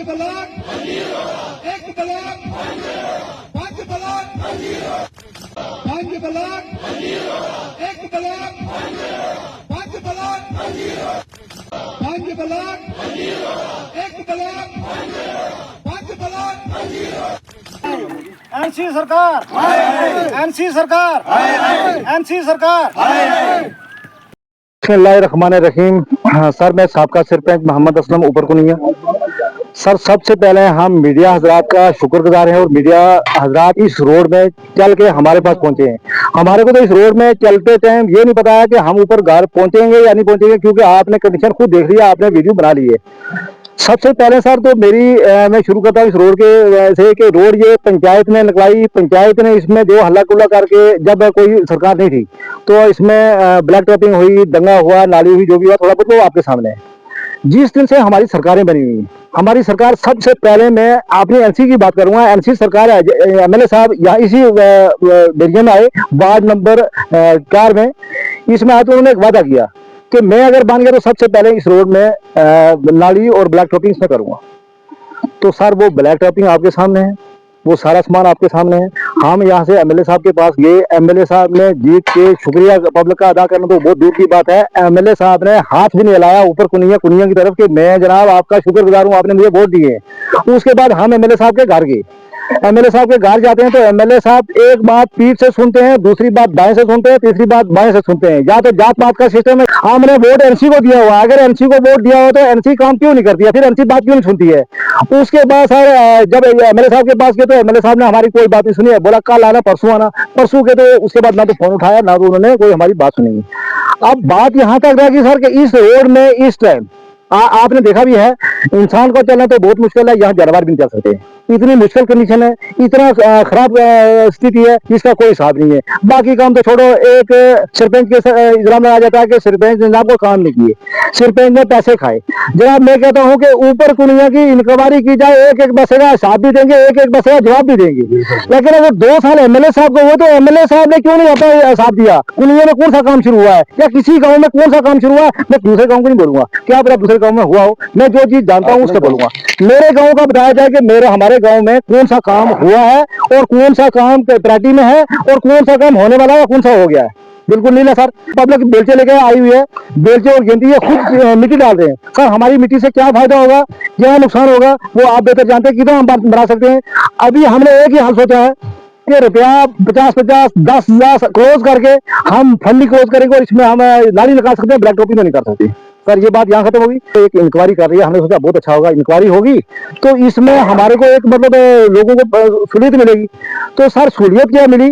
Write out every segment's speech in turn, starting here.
Block एक block 5 block 5 block एक block 5 block 5 block एक ब्लॉक 5 ब्लॉक। एनसी सरकार एनसी सरकार एनसी सरकार। बिस्मिल्लाहिर्रहमानिर्रहीम। सर, मैं साबका सरपंच मोहम्मद असलम ऊपर कुनिया। सर, सबसे पहले हम मीडिया हजरात का शुक्रगुजार हैं और मीडिया हजरात इस रोड में चल के हमारे पास पहुंचे हैं। हमारे को तो इस रोड में चलते टाइम ये नहीं पता है कि हम ऊपर घर पहुंचेंगे या नहीं पहुंचेंगे, क्योंकि आपने कंडीशन खुद देख लिया, आपने वीडियो बना ली है। सबसे पहले सर तो मैं शुरू करता हूँ इस रोड के से कि रोड ये पंचायत ने निकलाई। पंचायत ने इसमें जो हल्ला गुल्ला करके, जब कोई सरकार नहीं थी तो इसमें ब्लैक टॉपिंग हुई, दंगा हुआ, नाली हुई, जो भी हुआ थोड़ा बहुत वो आपके सामने है। जिस दिन से हमारी सरकारें बनी हुई हैं, हमारी सरकार सबसे पहले मैं अपनी एनसी की बात करूंगा। एनसी सरकार एमएलए साहब यहाँ इसी एरिया में आए, वार्ड नंबर 4 में। इसमें आए तो उन्होंने एक वादा किया कि मैं अगर बन गया तो सबसे पहले इस रोड में नाली और ब्लैक टॉपिंग इसमें करूंगा। तो सर वो ब्लैक टॉपिंग आपके सामने है, वो सारा सामान आपके सामने है। हम यहाँ से एमएलए साहब के पास गए, एमएलए साहब ने जीत के शुक्रिया पब्लिक का अदा करना तो बहुत दूर की बात है। एमएलए साहब ने हाथ भी नहीं हिलाया ऊपर कुनिया की तरफ कि मैं जनाब आपका शुक्रगुजार हूँ, आपने मुझे वोट दिए। उसके बाद हम एमएलए साहब के घर गए। एमएलए साहब के घर जाते हैं तो एमएलए साहब एक बात पीठ से सुनते हैं, दूसरी बात दाएं से सुनते हैं, तीसरी बात बाएं से सुनते हैं। या तो जात पात का सिस्टम है, हमने वोट एनसी को दिया हुआ, अगर एनसी को वोट दिया हो तो एनसी काम क्यों नहीं करती है, फिर एनसी बात क्यों नहीं सुनती है। उसके बाद सर जब एमएलए साहब के पास गए तो एमएलए साहब ने हमारी कोई बात नहीं सुनी है, बोला कल आना परसों आना। परसों के तो उसके बाद ना तो फोन उठाया ना तो उन्होंने कोई हमारी बात सुनी। अब बात यहाँ तक रह गई सर कि इस रोड में इस टाइम आपने देखा भी है, इंसान को चलना तो बहुत मुश्किल है, यहाँ जानवर भी नहीं चल सकते। इतनी मुश्किल कंडीशन है, इतना खराब स्थिति है जिसका कोई हिसाब नहीं है। बाकी काम तो छोड़ो, एक सरपंच के इल्जाम लगाया जाता है कि सरपंच ने जनाब को काम नहीं किए, सरपंच ने पैसे खाए। जनाब मैं कहता हूँ कि ऊपर कुनिया की इंक्वायरी की जाए, एक एक बसे का हिसाब भी देंगे, एक एक बसे का जवाब भी देंगे। लेकिन अगर 2 साल एमएलए साहब को हुए तो एमएलए साहब ने क्यों नहीं अपना हिसाब दिया। कुनिया में कौन सा काम शुरू हुआ है या किसी गाँव में कौन सा काम शुरू हुआ है। मैं दूसरे गाँव को नहीं बोलूंगा, क्या पता दूसरे गाँव में हुआ हो, मैं जो चीज जानता हूँ उससे बोलूंगा। मेरे गाँव का बताया जाए कि हमारे गाँव में कौन सा काम हुआ है और कौन सा काम प्रायोरिटी में है और कौन सा काम होने वाला है, कौन सा हो गया है। बिल्कुल नहीं ना सर। पब्लिक बेलचे लेके आई हुई है, बेलचे और गिनती है, खुद मिट्टी डाल रहे हैं। सर हमारी मिट्टी से क्या फायदा होगा, क्या नुकसान होगा, वो आप बेहतर जानते हैं। कितना हम बना सकते हैं। अभी हमने एक ही हाल सोचा है कि रुपया 50-50 10 लाख क्लोज करके हम फंडिंग क्लोज करेंगे और इसमें हम नाली निकाल सकते हैं, ब्लैक टॉपिंग तो नहीं कर सकते। सर ये बात यहाँ खत्म होगी। तो एक इंक्वायरी कर रही है, हमने सोचा बहुत अच्छा होगा, इंक्वायरी होगी तो इसमें हमारे को एक मतलब लोगों को सहूलियत मिलेगी। तो सर सहूलियत क्या मिली,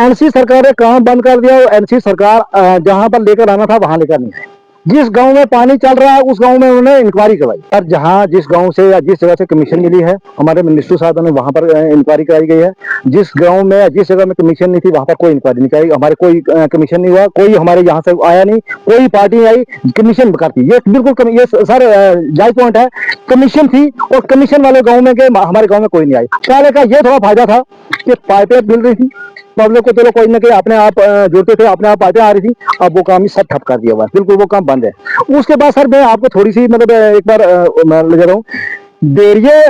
एनसी सरकार ने काम बंद कर दिया। एनसी सरकार जहां पर लेकर आना था वहां लेकर नहीं आई। जिस गांव में पानी चल रहा है उस गांव में उन्होंने इंक्वायरी करवाई। सर जहां जिस गांव से या जिस जगह से कमीशन मिली है, हमारे मिनिस्टर साहब ने वहां पर इंक्वायरी कराई गई है। जिस गांव में जिस जगह में कमीशन नहीं थी वहां पर कोई इंक्वायरी नहीं कराई, हमारे कोई कमीशन नहीं हुआ, कोई हमारे यहाँ से आया नहीं, कोई पार्टी नहीं आई, कमीशन करती। ये बिल्कुल ये सर जायज पॉइंट है। कमीशन थी और कमीशन वाले गाँव में गए, हमारे गाँव में कोई नहीं आई। पहले का ये थोड़ा फायदा था कि पाइपें मिल रही थी पब्लिक को, चलो कोई ना कोई अपने आप जुड़ते थे, अपने आप पाइपें आ रही थी। अब वो काम ही सब ठप कर दिया हुआ है, बिल्कुल वो काम बंद है। उसके बाद सर मैं आपको थोड़ी सी मतलब एक बार ले जा रहा हूँ। डेरिये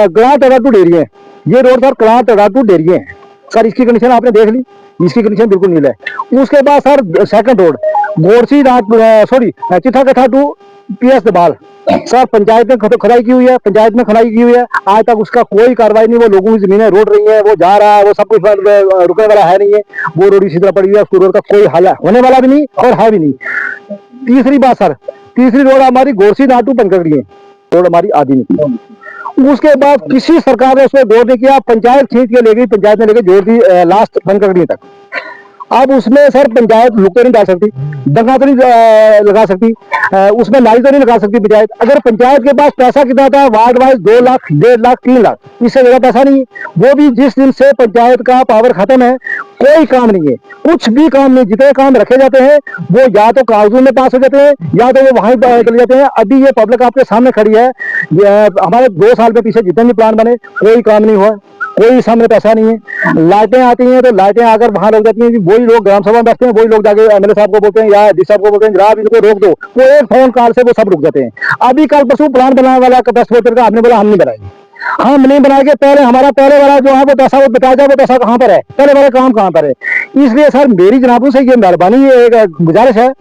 कलां टड़ा टू डेरिये, ये road sir Kalan Tada to डेरिये है सर। इसकी कंडीशन आपने देख ली, इसकी कंडीशन बिल्कुल नील है। उसके बाद सर सेकंड रोड गोरसी चिथा कथा टू पीएस दबाल, सर पंचायत ने खुदाई की हुई है, पंचायत में खुदाई की हुई है, आज तक उसका कोई कार्रवाई नहीं। वो लोगों की जमीनें रोड रही है, वो जा रहा है, वो सब कुछ रुकने वाला है नहीं है, वो रोड इसी तरह पड़ी हुई है। उसको रोड का कोई हल होने वाला भी नहीं और है भी नहीं। तीसरी बात सर, तीसरी रोड हमारी गोरसी नाटू पंचगड़ी है, रोड हमारी आधी नहीं। उसके बाद किसी सरकार ने उसमें गौर नहीं किया, पंचायत खींच के ले गई, पंचायत ने लेके जोड़ दी लास्ट पंचगड़ी तक। अब उसमें सर पंचायत लुक तो नहीं डाल सकती, दंगा तो नहीं लगा सकती, उसमें नाली तो नहीं लगा सकती पंचायत। अगर पंचायत के पास पैसा कितना था, वार्ड वाइज 2 लाख 1.5 लाख 3 लाख, इससे ज्यादा पैसा नहीं है। वो भी जिस दिन से पंचायत का पावर खत्म है, कोई काम नहीं है, कुछ भी काम नहीं। जितने काम रखे जाते हैं वो या तो कागजों में पास हो जाते हैं या तो वो वहां चले जाते हैं। अभी ये पब्लिक आपके सामने खड़ी है, हमारे 2 साल में पीछे जितने भी प्लान बने कोई काम नहीं हुआ, कोई सामने पैसा नहीं है। लाइटें आती हैं तो लाइटें आकर वहां लग जाती हैं, वही लोग ग्राम सभा में बैठते हैं, वही लोग जाके एमएलए साहब को बोलते हैं या डी साहब को बोलते हैं जनाब इनको रोक दो, वो एक फोन कॉल से वो सब रुक जाते हैं। अभी कल परसों प्लान बनाने वाला बेस्ट वोटर का आपने बोला हम नहीं बनाएंगे, हम नहीं बनाएंगे। पहले वाला जो है वो पैसा वो बताया जाए, वो पैसा कहाँ पर है, पहले वाला काम कहाँ पर है। इसलिए सर मेरी जनाबों से ये मेहरबानी एक गुजारिश है,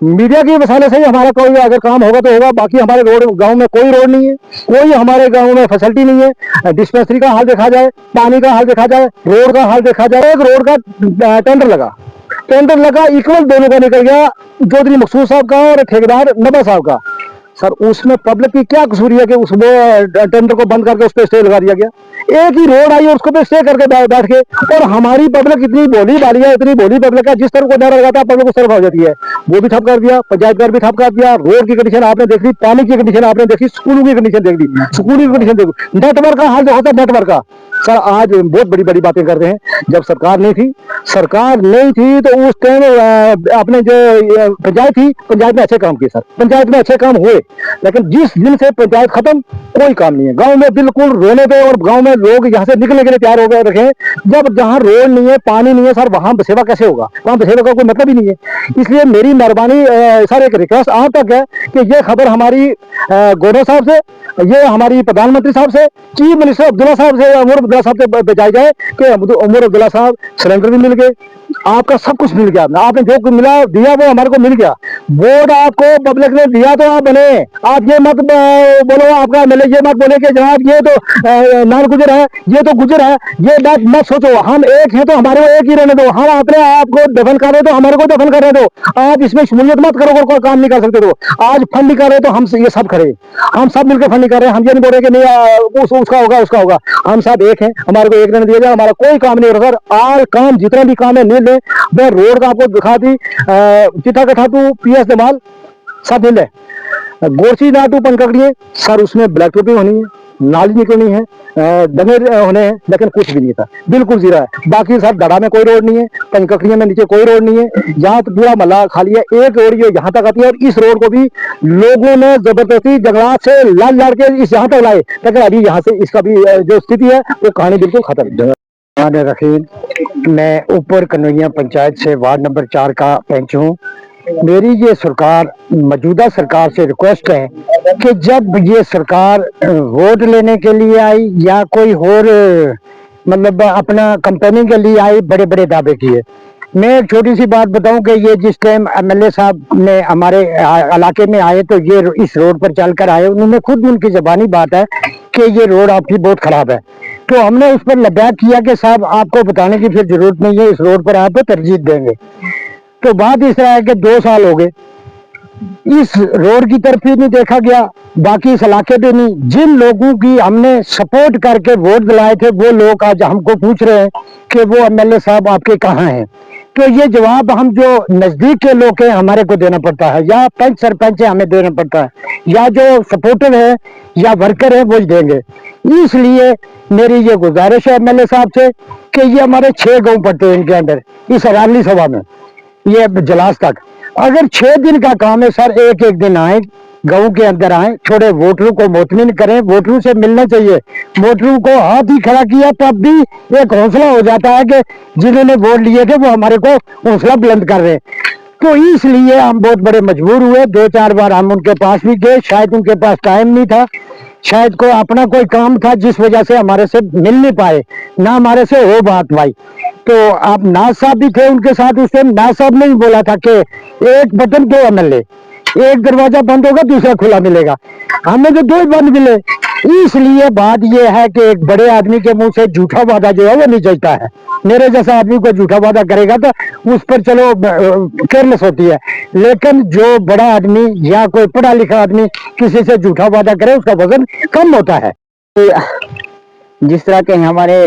मीडिया की वसाले से ही हमारा कोई अगर काम होगा तो होगा। बाकी हमारे रोड गांव में कोई रोड नहीं है, कोई हमारे गांव में फैसिलिटी नहीं है। डिस्पेंसरी का हाल देखा जाए, पानी का हाल देखा जाए, रोड का हाल देखा जाए। एक रोड का टेंडर लगा इक्वल दोनों का निकल गया, चौधरी मकसूद साहब का और ठेकेदार नबा साहब का। सर उसमें पब्लिक की क्या कसूर है कि उस टेंडर को बंद करके उस पर स्टे लगा दिया गया। एक ही रोड आई और उसको पे स्टे करके बैठ के, और हमारी पब्लिक इतनी भोली भाली है, इतनी भोली पब्लिक है, जिस तरह को नारा लगाता है पब्लिक उस तरफ हो जाती है। वो भी ठप कर दिया, पंचायत घर भी ठप कर दिया, रोड की कंडीशन आपने देख ली, पानी की कंडीशन आपने देखी, स्कूलों की कंडीशन देख ली, स्कूलों की कंडीशन देख ली, नेटवर्क का हाल जो होता है नेटवर्क का। सर आज बहुत बड़ी बड़ी बातें करते हैं, जब सरकार नहीं थी तो उस टाइम अपने जो पंचायत थी, पंचायत में अच्छे काम किए सर, पंचायत में अच्छे काम हुए। लेकिन जिस दिन से पंचायत खत्म कोई काम नहीं है गांव में, बिल्कुल रोने पे। और गांव में लोग यहाँ से निकलने के लिए तैयार हो गए रखे, जब जहाँ रोड नहीं है, पानी नहीं है सर, वहां सेवा कैसे होगा, वहां सेवा का कोई मतलब ही नहीं है। इसलिए मेरी मेहरबानी सर एक रिक्वेस्ट आप तक है कि ये खबर हमारी गवर्नर साहब से, ये हमारी प्रधानमंत्री साहब से, चीफ मिनिस्टर अब्दुल्ला साहब से, उमर अब्दुल्ला साहब से भेजाई जाए कि उमर अब्दुल्ला साहब सिलेंडर भी मिल गए, आपका सब कुछ मिल गया, आपने जो कुछ मिला दिया वो हमारे को मिल गया। वोट आपको पब्लिक ने दिया तो आप बने। आप ये मत बोलो, आपका एमएलए ये मत बोले कि जनाब ये तो नान गुजर है, ये तो गुजर है, ये बात मत सोचो। हम एक हैं तो हमारे को एक ही रहने दो, हम अपने आप को दफन कर रहे तो हमारे को दफन कर रहे दो। आप इसमें शमूलियत मत करो, कोई काम नहीं कर सकते। तो आज फंड नहीं कर रहे तो हम ये सब खड़े, हम सब मिलकर फंड नहीं कर रहे। हम ये नहीं बोल रहे कि नहीं उसका होगा उसका होगा, हम सब एक हैं, हमारे को एक रहने दिया जाए। हमारा कोई काम नहीं हो रहा सर, आल काम जितने भी काम है नहीं ले। मैं रोड का आपको दिखा दी, चिट्ठा कठा टू पीएस दमाल सब मिल है, गोरसी ना टू पंकड़िए सर, उसमें ब्लैक टोपिंग होनी है, नाली निकलनी है, दंगे होने हैं, लेकिन कुछ भी नहीं था, बिल्कुल जीरा है। बाकी सर दड़ा में कोई रोड नहीं है, पंकड़िए में नीचे कोई रोड नहीं है, यहाँ तो पूरा मल्ला खाली है। एक रोड ये यहाँ तक आती है, और इस रोड को भी लोगों ने जबरदस्ती जंगलात से लड़ के इस यहाँ तक लाए, लेकिन अभी यहाँ से इसका भी जो स्थिति है वो कहानी बिल्कुल खत्म। रखील, मैं ऊपर कन्हैया पंचायत से वार्ड नंबर 4 का पंच हूँ। मेरी ये सरकार, मौजूदा सरकार से रिक्वेस्ट है कि जब ये सरकार वोट लेने के लिए आई या कोई और मतलब अपना कंपेनिंग के लिए आई, बड़े बड़े दावे किए। मैं एक छोटी सी बात बताऊं कि ये जिस टाइम एमएलए साहब ने हमारे इलाके में आए तो ये इस रोड पर चलकर आए, उन्होंने खुद, उनकी जबानी बात है कि ये रोड आपकी बहुत खराब है। तो हमने उस पर लबैक किया कि साहब आपको बताने की फिर जरूरत नहीं है, इस रोड पर आप तरजीह देंगे। तो बात इस तरह है कि 2 साल हो गए, इस रोड की तरफ ही नहीं देखा गया, बाकी इस इलाके पे नहीं। जिन लोगों की हमने सपोर्ट करके वोट दिलाए थे वो लोग आज हमको पूछ रहे हैं कि वो एमएलए साहब आपके कहाँ हैं। तो ये जवाब हम जो नजदीक के लोग हैं हमारे को देना पड़ता है, या पंच सरपंच है हमें देना पड़ता है, या जो सपोर्टर है या वर्कर है वो देंगे। इसलिए मेरी ये गुजारिश है एमएलए साहब से कि ये हमारे 6 गांव पड़ते हैं इनके अंदर, इस अराली सभा में, ये जलास तक। अगर 6 दिन का काम है सर, एक एक दिन आए, गांव के अंदर आए, थोड़े वोटरों को मुतमिन करें, वोटरों से मिलना चाहिए। वोटरों को हाथ ही खड़ा किया तब भी एक हौसला हो जाता है कि जिन्होंने वोट लिए थे वो हमारे को हौसला बुलंद कर रहे। तो इसलिए हम बहुत बड़े मजबूर हुए। 2-4 बार हम उनके पास भी गए, शायद उनके पास टाइम नहीं था, शायद कोई अपना कोई काम था जिस वजह से हमारे से मिल नहीं पाए, ना हमारे से हो बात भाई। तो आप नाज साहब भी थे उनके साथ, उस टाइम नाज साहब ने भी बोला था कि एक बटन 2 एमएलए, एक दरवाजा बंद होगा दूसरा खुला मिलेगा, हमें तो 2 ही बंद मिले। इसलिए बात यह है कि एक बड़े आदमी के मुंह से झूठा वादा जो है वो नहीं चलता है। मेरे जैसा आदमी को झूठा वादा करेगा तो उस पर चलो केयरलेस होती है, लेकिन जो बड़ा आदमी या कोई पढ़ा लिखा आदमी किसी से झूठा वादा करे उसका वजन कम होता है। जिस तरह के हमारे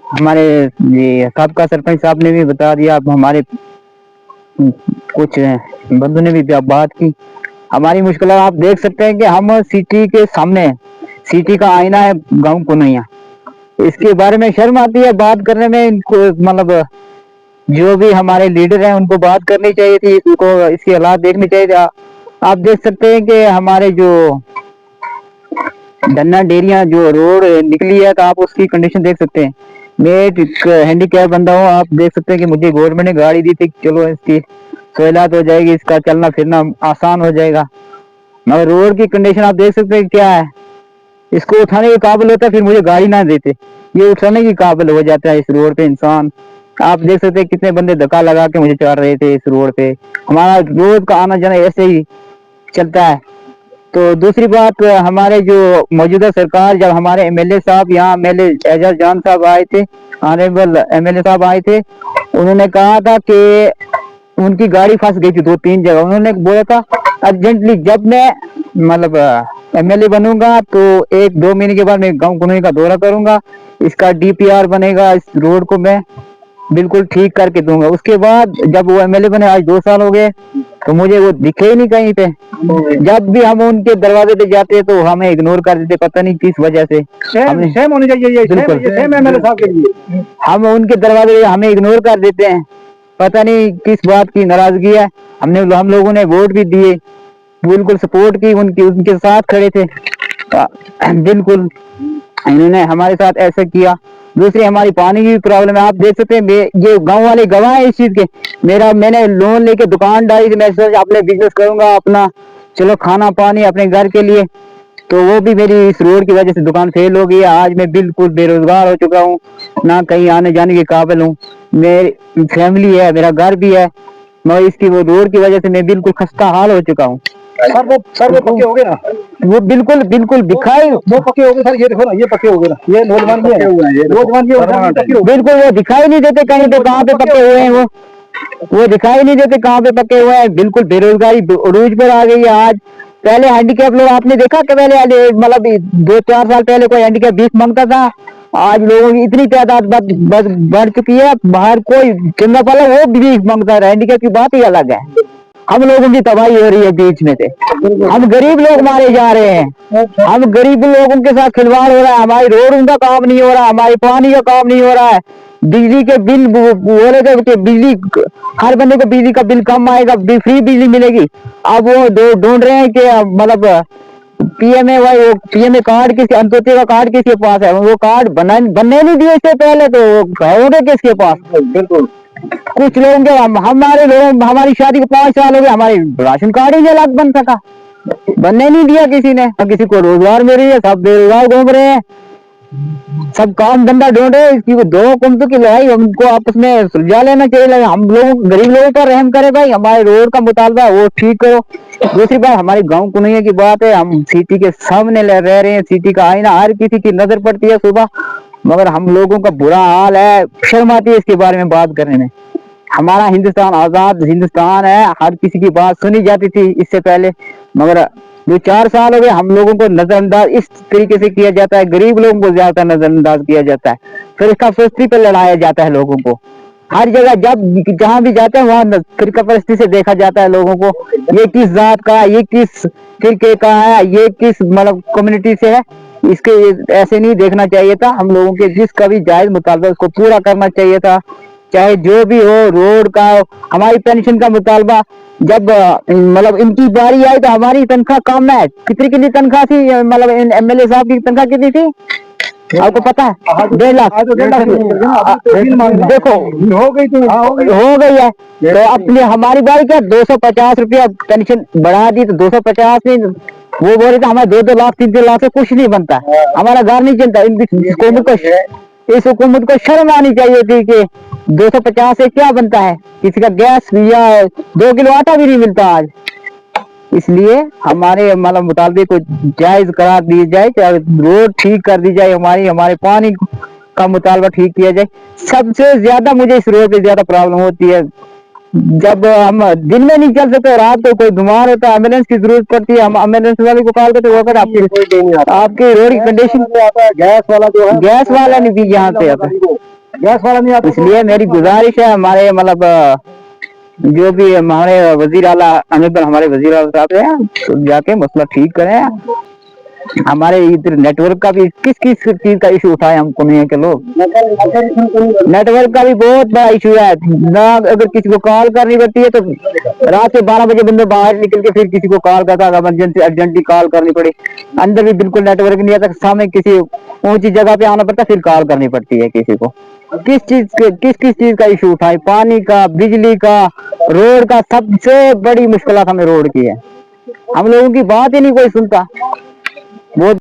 ये साबका सरपंच साहब ने भी बता दिया, अब हमारे कुछ बंधु ने भी बात की। हमारी मुश्किल आप देख सकते हैं कि हम सिटी के सामने, सिटी का आईना है गांव कन्हैया, इसके बारे में शर्म आती है बात करने में। इनको मतलब जो भी हमारे लीडर हैं उनको बात करनी चाहिए थी, इसको इसके हालात देखने चाहिए थे। आप देख सकते हैं कि हमारे जो धन्ना डेरिया जो रोड निकली है, तो आप उसकी कंडीशन देख सकते हैं। मैं एक हैंडीकैप बंदा हूँ, आप देख सकते हैं कि मुझे गवर्नमेंट ने गाड़ी दी थी, चलो इसकी सहूलियत हो जाएगी, इसका चलना फिरना आसान हो जाएगा, मगर रोड की कंडीशन आप देख सकते हैं क्या है। इसको उठाने के काबिल होता है फिर मुझे गाड़ी ना देते, ये उठाने के काबिल हो जाता है इस रोड पे इंसान। आप देख सकते हैं कितने बंदे धक्का लगा के मुझे चढ़ रहे थे इस रोड पे। हमारा रोड का आना जाना ऐसे ही चलता है। तो दूसरी बात, हमारे जो मौजूदा सरकार, जब हमारे एमएलए साहब यहाँ एमएलए एजाज जान साहब आए थे, ऑनरेबल एमएलए साहब आए थे, उन्होंने कहा था कि उनकी गाड़ी फंस गई थी 2-3 जगह। उन्होंने बोला था अर्जेंटली जब मैं मतलब एमएलए बनूंगा तो 1-2 महीने के बाद मैं गांव कुनई का दौरा करूंगा, इसका डीपीआर बनेगा, इस रोड को मैं बिल्कुल ठीक करके दूंगा। उसके बाद जब वो एमएलए बने, आज 2 साल हो गए, तो मुझे वो दिखे ही नहीं कहीं पे। जब भी हम उनके दरवाजे पे जाते तो हमें इग्नोर कर देते, पता नहीं किस वजह से। सेम होनी चाहिए ये, बिल्कुल सेम एमएलए साहब के लिए। हम उनके दरवाजे पे हमें इग्नोर कर देते हैं, पता नहीं किस बात की नाराजगी है। हम लोगों ने वोट भी दिए, बिल्कुल सपोर्ट की, उनके साथ खड़े थे, बिल्कुल इन्होंने हमारे साथ ऐसा किया। दूसरी हमारी पानी की प्रॉब्लम है, आप देख सकते हैं, ये गांव वाले गवाह है इस चीज के। मैंने लोन लेके दुकान डाली थी, मैं सोचा अपने बिजनेस करूंगा अपना, चलो खाना पानी अपने घर के लिए, तो वो भी मेरी इस रोड की वजह से दुकान फेल हो गई है। आज मैं बिल्कुल बेरोजगार हो चुका हूँ, ना कहीं आने जाने के काबिल हूँ। मेरी फैमिली है, मेरा घर भी है, मगर इसकी वो रोड की वजह से मैं बिल्कुल खस्ता हाल हो चुका हूँ। सर वो पक्के हो गए ना, वो बिल्कुल दिखाई, वो पक्के हो गए सर, ये देखो ना, ये पक्के हो गए ना, ये नौजवान ये नौजवान ये पक्के हो गए। बिल्कुल वो दिखाई नहीं देते कहीं पे कहाँ पे पक्के हुए हैं, वो दिखाई नहीं देते कहाँ पे पक्के हुए हैं। बिल्कुल बेरोजगारी अरूज पर आ गई है आज। पहले हैंडीकैप लोग आपने देखा कि पहले मतलब 2-4 साल पहले कोई हैंडीकैप भीख मांगता था, आज लोगों की इतनी तादाद बढ़ चुकी है, बाहर कोई चंदा पाला वो भी भीख मांगता है। हैंडीकैप की बात ही अलग है। हम लोगों की तबाही हो रही है बीच में से, हम गरीब लोग मारे जा रहे हैं, हम गरीब लोगों के साथ खिलवाड़ हो रहा है। हमारी रोड का काम नहीं हो रहा, हमारी पानी का काम नहीं हो रहा है, बिजली के बिल बोले थे कि बिजली हर बंदे को बिजली का बिल कम आएगा, फ्री बिजली मिलेगी। अब वो ढूंढ रहे हैं कि मतलब पीएमए पीएमए कार्ड किसी, अंत्योदय का कार्ड किसके पास है, वो कार्ड बनने नहीं दिए इससे पहले, तो होंगे किसके पास। बिल्कुल कुछ लोग हमारे लोग, हमारी शादी को 5 साल हो गए, हमारी राशन कार्ड ही नहीं अलग बन सका, बनने नहीं दिया किसी ने। किसी को रोजगार मिल रही है, सब बेरोजगार घूम रहे हैं, सब काम धंधा ढूंढ रहे हैं। इसकी 2 हुकूमतों की लड़ाई, हमको आपस में सुलझा लेना चाहिए। हम लोग गरीब लोगों पर रहम करे भाई, हमारे रोड का मुतालबा वो ठीक करो। दूसरी बात, हमारी गांव कुनैया की बात है, हम सिटी के सामने रह रहे हैं, सिटी का आईना हर किसी की नजर पड़ती है सुबह, मगर हम लोगों का बुरा हाल है, शर्म आती है इसके बारे में बात करने में। हमारा हिंदुस्तान आजाद हिंदुस्तान है, हर किसी की बात सुनी जाती थी इससे पहले, मगर 2-4 साल हो गए हम लोगों को नजरअंदाज इस तरीके से किया जाता है, गरीब लोगों को ज्यादा नजरअंदाज किया जाता है, फिर इसका फिरकी पे लड़ाया जाता है लोगों को। हर जगह जहाँ भी जाते हैं वहाँ फिरका परस्ती से देखा जाता है लोगों को, ये किस जात का है, ये किस फिरके का है, ये किस मतलब कम्युनिटी से है। इसके ऐसे नहीं देखना चाहिए था, हम लोगों के जिसका भी जायज मुतालबा उसको पूरा करना चाहिए था, चाहे जो भी हो, रोड का, हमारी पेंशन का मुतालबा। जब मतलब इनकी बारी आई तो हमारी तनख्वाह कम है, कितनी तनख्वाह थी, मतलब एमएलए साहब की तनख्वाह कितनी थी आपको पता है? 1.5 लाख। देखो हो गई तो हो गई है, तो अपनी हमारी बारी क्या 250 रुपया पेंशन बढ़ा दी, तो 250 नहीं, वो बोल रहे थे हमारे 2-2 लाख 3-3 लाख से कुछ नहीं बनता, हमारा घर नहीं चलता। इस हुकूमत को शर्म आनी चाहिए थी कि 250 से क्या बनता है, किसी का गैस या 2 किलो आटा भी नहीं मिलता आज। इसलिए हमारे मतलब मुतालबे को जायज करार दी जाए, चाहे रोड ठीक कर दी जाए, हमारे पानी का मुतालबा ठीक किया जाए। सबसे ज्यादा मुझे इस रोड पे ज्यादा प्रॉब्लम होती है, जब हम दिन में नहीं चल सकते, रात को कोई बीमार होता है, एम्बुलेंस की जरूरत पड़ती है, हम एम्बुलेंस वाले को कॉल करते, वो अगर आपकी रोड की कंडीशन, गैस वाला जो है, गैस वाला नहीं भी यहाँ पे आता, गैस वाला नहीं आता। इसलिए मेरी गुजारिश है, हमारे मतलब जो भी हमारे वजीर आला अनबल हमारे वजीर आला साहब हैं, तो जाके मसला ठीक करें। हमारे इधर नेटवर्क का भी किस किस चीज का इशू उठाए हम पुणे के लोग। नेटवर्क का भी बहुत बड़ा इशू है ना। अगर किसी को कॉल करनी पड़ती है तो रात के 12 बजे बंदे बाहर निकल के फिर किसी को कॉल करता है, इमरजेंसी अर्जेंटली कॉल करनी पड़ी। अंदर भी बिल्कुल नेटवर्क नहीं आता, सामने किसी ऊंची जगह पे आना पड़ता, फिर कॉल करनी पड़ती है किसी को। किस चीज का इशू उठाए, पानी का, बिजली का, रोड का। सबसे बड़ी मुश्किल हमें रोड की है, हम लोगों की बात ही नहीं कोई सुनता। बहुत